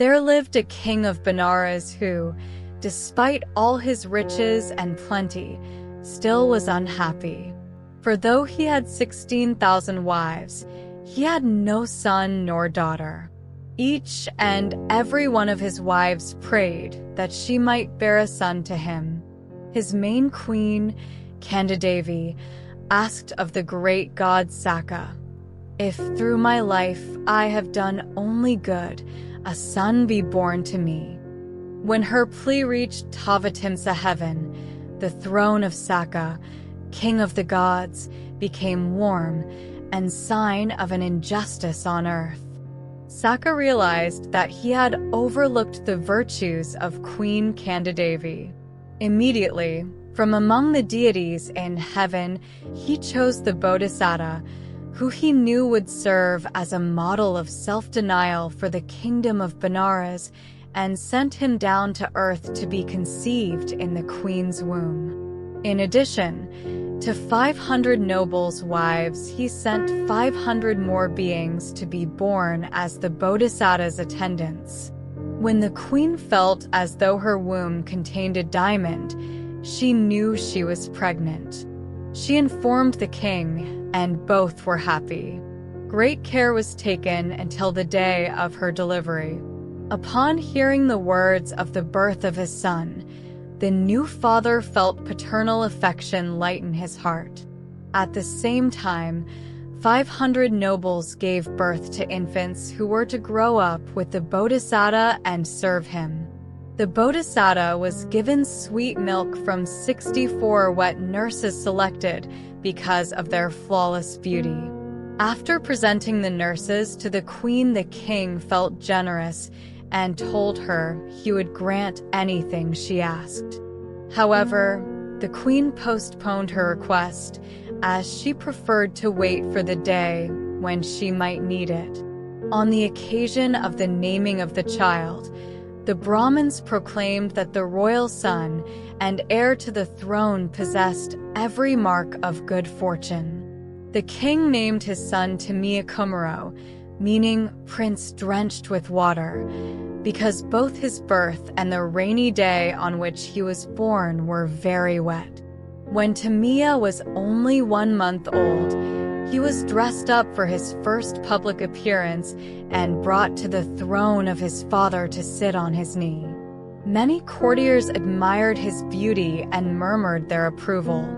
There lived a king of Benares who, despite all his riches and plenty, still was unhappy. For though he had 16,000 wives, he had no son nor daughter. Each and every one of his wives prayed that she might bear a son to him. His main queen, Candidavi, asked of the great god Saka, "If through my life I have done only good, a son be born to me." When her plea reached Tavatimsa heaven, the throne of Saka, king of the gods, became warm and sign of an injustice on earth. Saka realized that he had overlooked the virtues of Queen Candidavi. Immediately, from among the deities in heaven, he chose the Bodhisattva, who he knew would serve as a model of self-denial for the kingdom of Benares, and sent him down to earth to be conceived in the queen's womb. In addition to 500 nobles' wives, he sent 500 more beings to be born as the Bodhisattva's attendants. When the queen felt as though her womb contained a diamond, she knew she was pregnant. She informed the king, and both were happy. Great care was taken until the day of her delivery. Upon hearing the words of the birth of his son, the new father felt paternal affection lighten his heart. At the same time, 500 nobles gave birth to infants who were to grow up with the Bodhisattva and serve him. The Bodhisattva was given sweet milk from 64 wet nurses selected because of their flawless beauty. After presenting the nurses to the queen, the king felt generous and told her he would grant anything she asked. However, the queen postponed her request, as she preferred to wait for the day when she might need it. On the occasion of the naming of the child, the Brahmins proclaimed that the royal son and heir to the throne possessed every mark of good fortune. The king named his son Temiya, meaning prince drenched with water, because both his birth and the rainy day on which he was born were very wet. When Temiya was only 1 month old, he was dressed up for his first public appearance and brought to the throne of his father to sit on his knee. Many courtiers admired his beauty and murmured their approval.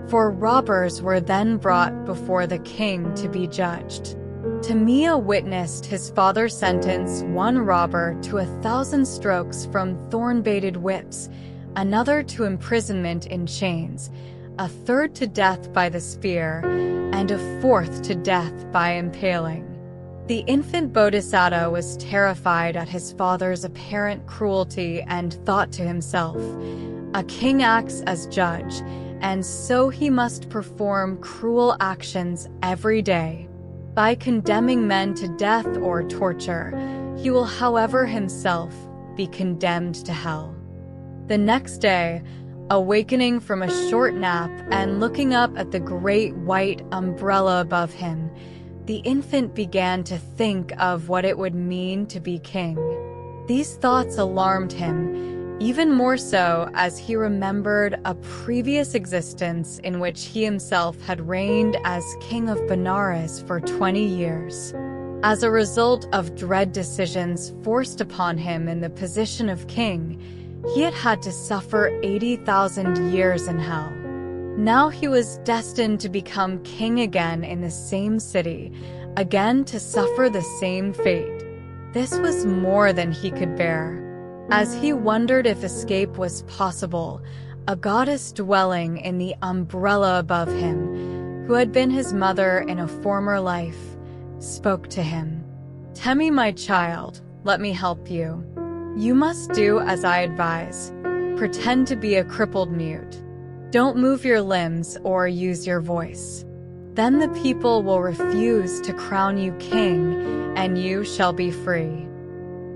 4 robbers were then brought before the king to be judged. Temiya witnessed his father sentence 1 robber to 1,000 strokes from thorn-baited whips, another to imprisonment in chains, a third to death by the spear, and a 4th to death by impaling. The infant Bodhisattva was terrified at his father's apparent cruelty and thought to himself, "A king acts as judge, and so he must perform cruel actions every day. By condemning men to death or torture, he will, however, himself be condemned to hell." The next day, awakening from a short nap and looking up at the great white umbrella above him, the infant began to think of what it would mean to be king. These thoughts alarmed him, even more so as he remembered a previous existence in which he himself had reigned as king of Benares for 20 years. As a result of dread decisions forced upon him in the position of king, he had had to suffer 80,000 years in hell. Now he was destined to become king again in the same city, again to suffer the same fate. This was more than he could bear. As he wondered if escape was possible, a goddess dwelling in the umbrella above him, who had been his mother in a former life, spoke to him. "Temi, my child, let me help you. You must do as I advise. Pretend to be a crippled mute. Don't move your limbs or use your voice. Then the people will refuse to crown you king, and you shall be free."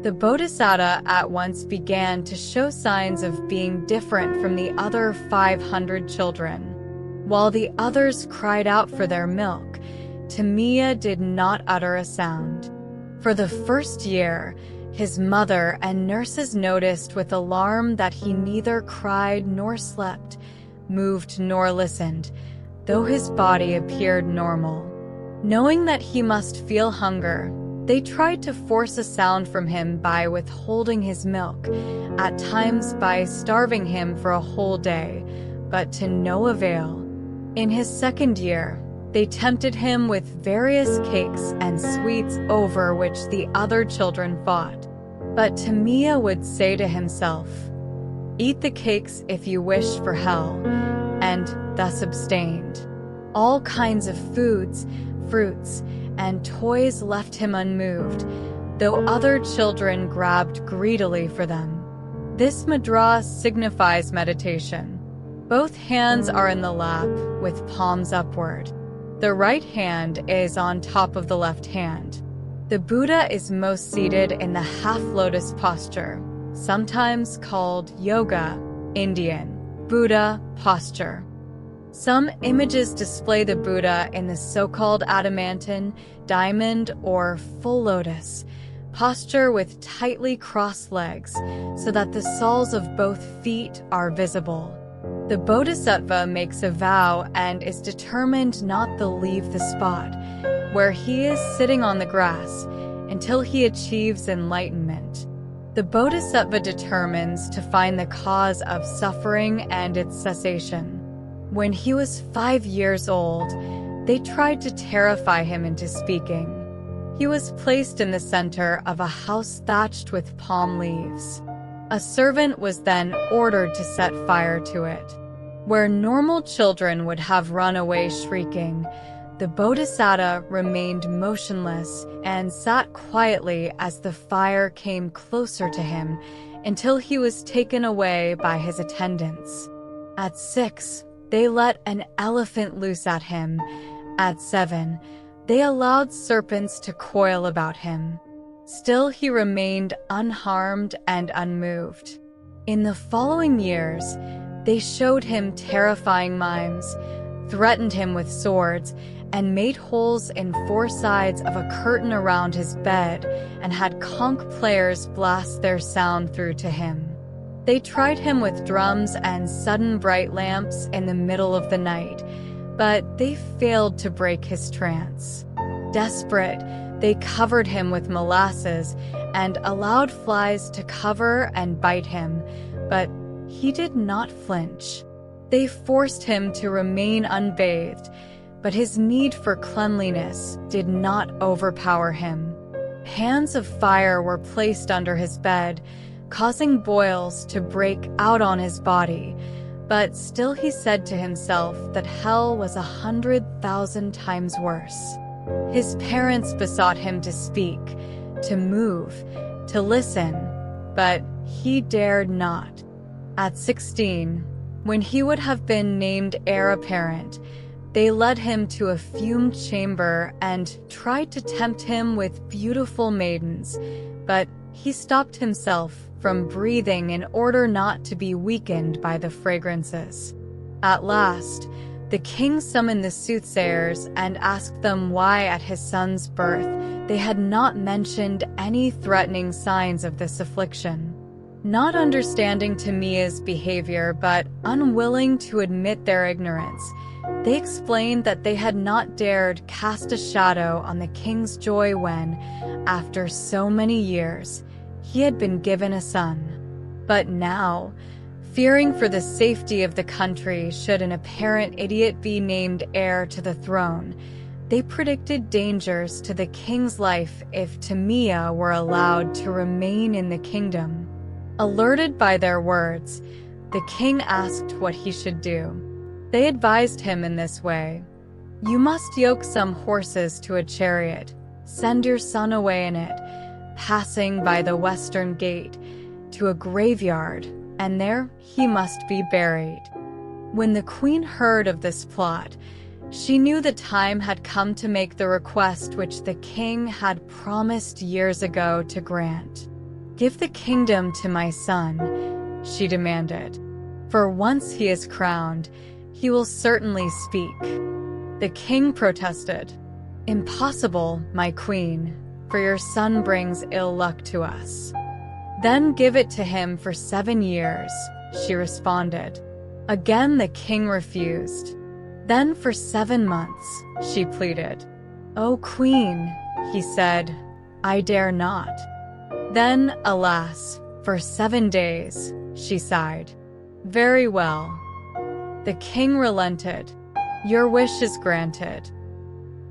The Bodhisattva at once began to show signs of being different from the other 500 children. While the others cried out for their milk, Temiya did not utter a sound. For the first year, His mother and nurses noticed with alarm that he neither cried nor slept, moved nor listened, though his body appeared normal. Knowing that he must feel hunger, they tried to force a sound from him by withholding his milk, at times by starving him for a whole day, but to no avail. In his second year, they tempted him with various cakes and sweets over which the other children fought. But Temiya would say to himself, "Eat the cakes if you wish for hell," and thus abstained. All kinds of foods, fruits, and toys left him unmoved, though other children grabbed greedily for them. This mudra signifies meditation. Both hands are in the lap, with palms upward. The right hand is on top of the left hand. The Buddha is most seated in the half-lotus posture, sometimes called yoga, Indian, Buddha posture. Some images display the Buddha in the so-called adamantine, diamond, or full lotus posture with tightly crossed legs so that the soles of both feet are visible. The bodhisattva makes a vow and is determined not to leave the spot where he is sitting on the grass until he achieves enlightenment. The bodhisattva determines to find the cause of suffering and its cessation. When he was 5 years old, they tried to terrify him into speaking. He was placed in the center of a house thatched with palm leaves. A servant was then ordered to set fire to it. Where normal children would have run away shrieking, the bodhisattva remained motionless and sat quietly as the fire came closer to him until he was taken away by his attendants. At 6, they let an elephant loose at him. At 7, they allowed serpents to coil about him. Still he remained unharmed and unmoved. In the following years, they showed him terrifying mimes, threatened him with swords, and made holes in 4 sides of a curtain around his bed and had conch players blast their sound through to him. They tried him with drums and sudden bright lamps in the middle of the night, but they failed to break his trance. Desperate, they covered him with molasses and allowed flies to cover and bite him, but he did not flinch. They forced him to remain unbathed, but his need for cleanliness did not overpower him. Hands of fire were placed under his bed, causing boils to break out on his body, but still he said to himself that hell was 100,000 times worse. His parents besought him to speak, to move, to listen, but he dared not. At 16, when he would have been named heir apparent, they led him to a fumed chamber and tried to tempt him with beautiful maidens, but he stopped himself from breathing in order not to be weakened by the fragrances. At last, the king summoned the soothsayers and asked them why at his son's birth they had not mentioned any threatening signs of this affliction. Not understanding Temiya's behavior but unwilling to admit their ignorance, they explained that they had not dared cast a shadow on the king's joy when, after so many years, he had been given a son. But now, fearing for the safety of the country should an apparent idiot be named heir to the throne, they predicted dangers to the king's life if Temiya were allowed to remain in the kingdom. Alerted by their words, the king asked what he should do. They advised him in this way: "You must yoke some horses to a chariot, send your son away in it, passing by the western gate, to a graveyard, and there he must be buried." When the queen heard of this plot, she knew the time had come to make the request which the king had promised years ago to grant. "Give the kingdom to my son," she demanded. "For once he is crowned, he will certainly speak." The king protested. "Impossible, my queen. for your son brings ill luck to us." "Then give it to him for 7 years," she responded. Again the king refused. "Then for 7 months," she pleaded. "O queen," he said, "I dare not." "Then, alas, for 7 days," she sighed. "Very well." The king relented. "Your wish is granted."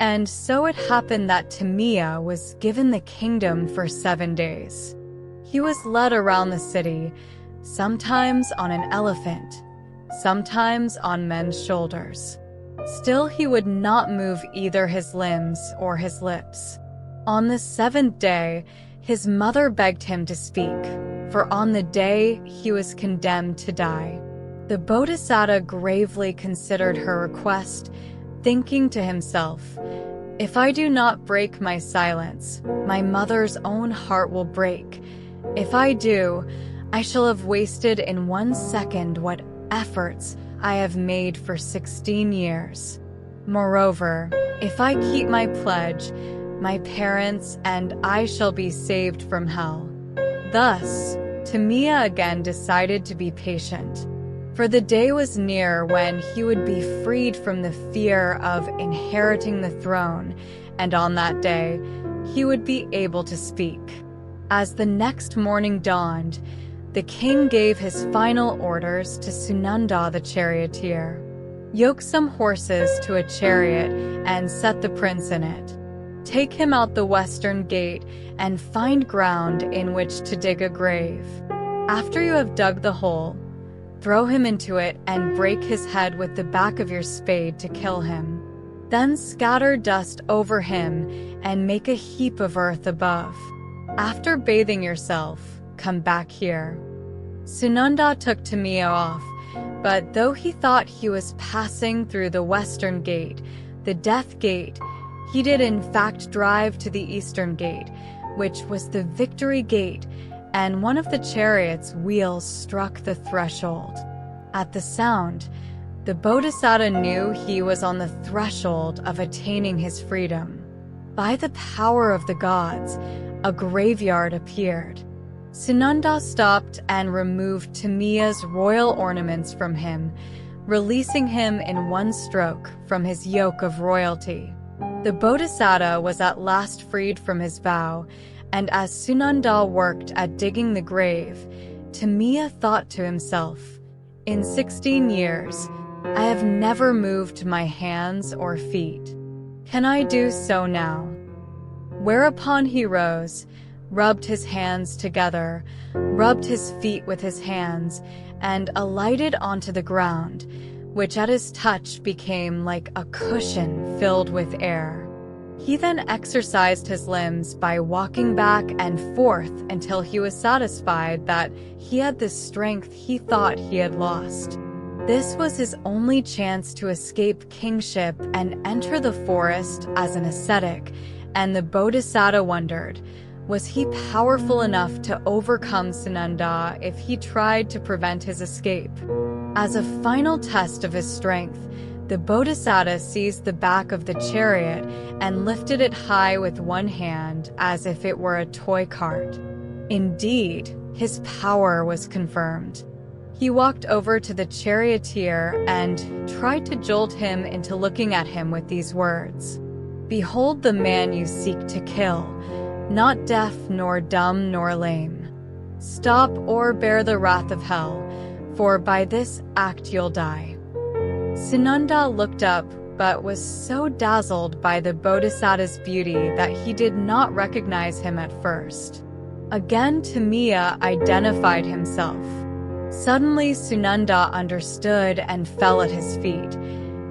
And so it happened that Temiya was given the kingdom for 7 days. He was led around the city, sometimes on an elephant, sometimes on men's shoulders. Still he would not move either his limbs or his lips. On the 7th day, his mother begged him to speak, for on the day he was condemned to die. The Bodhisattva gravely considered her request, thinking to himself, "If I do not break my silence, my mother's own heart will break. If I do, I shall have wasted in 1 second what efforts I have made for 16 years. Moreover, if I keep my pledge, my parents and I shall be saved from hell." Thus, Temiya again decided to be patient, for the day was near when he would be freed from the fear of inheriting the throne, and on that day, he would be able to speak. As the next morning dawned, the king gave his final orders to Sunanda the charioteer. "Yoke some horses to a chariot and set the prince in it. Take him out the western gate and find ground in which to dig a grave. After you have dug the hole, throw him into it and break his head with the back of your spade to kill him. Then scatter dust over him and make a heap of earth above. After bathing yourself, come back here." Sunanda took Temiya off, but though he thought he was passing through the western gate, the death gate, he did in fact drive to the eastern gate, which was the victory gate, and one of the chariot's wheels struck the threshold. At the sound, the Bodhisattva knew he was on the threshold of attaining his freedom. By the power of the gods, a graveyard appeared. Sunanda stopped and removed Temiya's royal ornaments from him, releasing him in one stroke from his yoke of royalty. The Bodhisattva was at last freed from his vow, and as Sunanda worked at digging the grave, Temiya thought to himself, "In 16 years, I have never moved my hands or feet. Can I do so now?" Whereupon he rose, rubbed his hands together, rubbed his feet with his hands, and alighted onto the ground, which at his touch became like a cushion filled with air. He then exercised his limbs by walking back and forth until he was satisfied that he had the strength he thought he had lost. This was his only chance to escape kingship and enter the forest as an ascetic, and the Bodhisattva wondered, was he powerful enough to overcome Sunanda if he tried to prevent his escape? As a final test of his strength, the Bodhisattva seized the back of the chariot and lifted it high with one hand as if it were a toy cart. Indeed, his power was confirmed. He walked over to the charioteer and tried to jolt him into looking at him with these words, "Behold the man you seek to kill, not deaf nor dumb nor lame. Stop or bear the wrath of hell, for by this act you'll die." Sunanda looked up, but was so dazzled by the Bodhisattva's beauty that he did not recognize him at first. Again Temiya identified himself. Suddenly Sunanda understood and fell at his feet,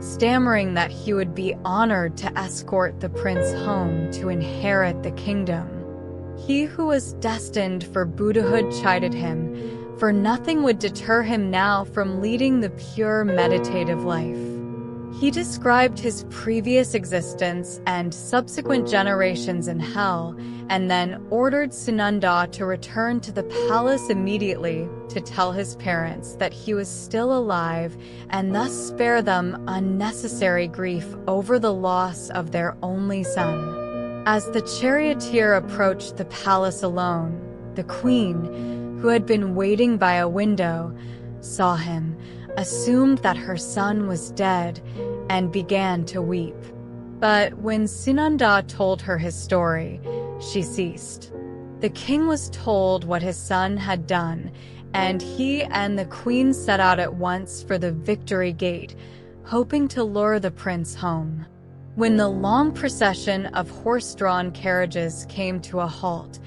stammering that he would be honored to escort the prince home to inherit the kingdom. He who was destined for Buddhahood chided him, for nothing would deter him now from leading the pure meditative life. He described his previous existence and subsequent generations in hell, and then ordered Sunanda to return to the palace immediately to tell his parents that he was still alive and thus spare them unnecessary grief over the loss of their only son. As the charioteer approached the palace alone, the queen, who had been waiting by a window, saw him, assumed that her son was dead, and began to weep. But when Sunanda told her his story, she ceased. The king was told what his son had done, and he and the queen set out at once for the Victory Gate, hoping to lure the prince home. When the long procession of horse-drawn carriages came to a halt,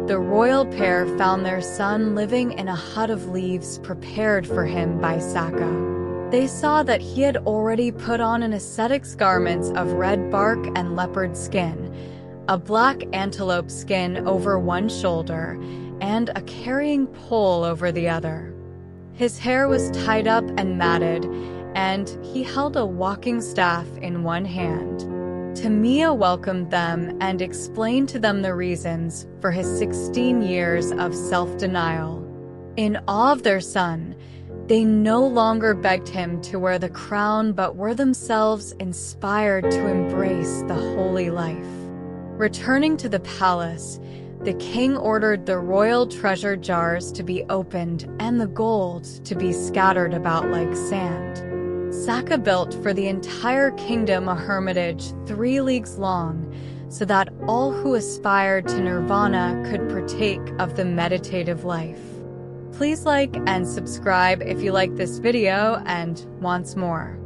the royal pair found their son living in a hut of leaves prepared for him by Saka. They saw that he had already put on an ascetic's garments of red bark and leopard skin, a black antelope skin over one shoulder, and a carrying pole over the other. His hair was tied up and matted, and he held a walking staff in one hand. Temiya welcomed them and explained to them the reasons for his 16 years of self-denial. In awe of their son, they no longer begged him to wear the crown but were themselves inspired to embrace the holy life. Returning to the palace, the king ordered the royal treasure jars to be opened and the gold to be scattered about like sand. Saka built for the entire kingdom a hermitage 3 leagues long, so that all who aspired to nirvana could partake of the meditative life. Please like and subscribe if you like this video and wants more.